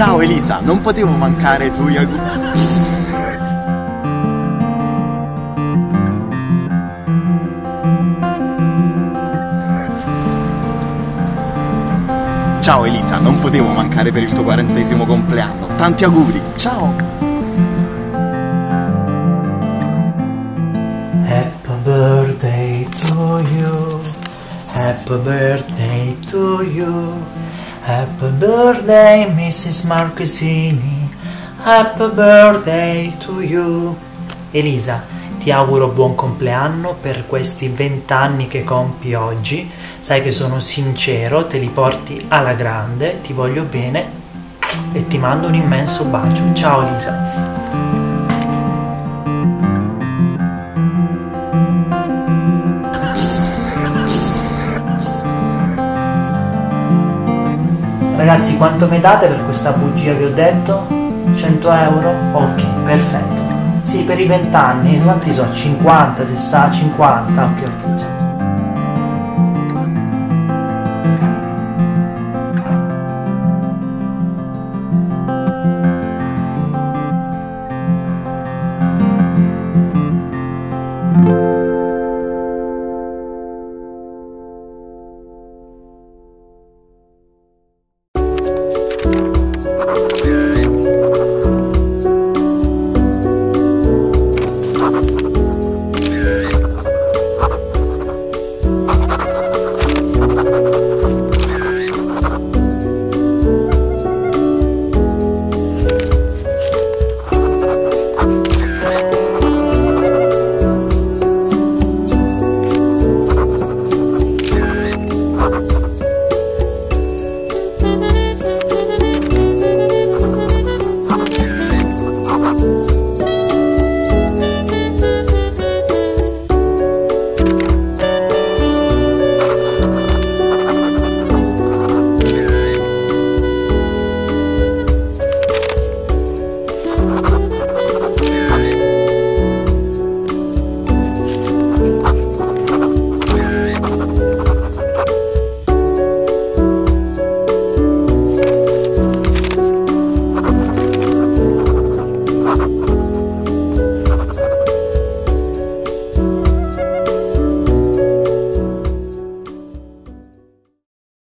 Ciao Elisa, non potevo mancare ai tuoi auguri. Ciao Elisa, non potevo mancare per il tuo 40° compleanno. Tanti auguri, ciao! Happy birthday to you, happy birthday to you, happy birthday Mrs. Marchesini, happy birthday to you. Elisa, ti auguro buon compleanno per questi 20 anni che compi oggi. Sai che sono sincero, te li porti alla grande, ti voglio bene e ti mando un immenso bacio. Ciao Elisa. Ragazzi, quanto mi date per questa bugia che ho detto? 100 euro? Ok, perfetto. Sì, per i 20 anni, quanti so? 50, 60, 50? Ok, ok.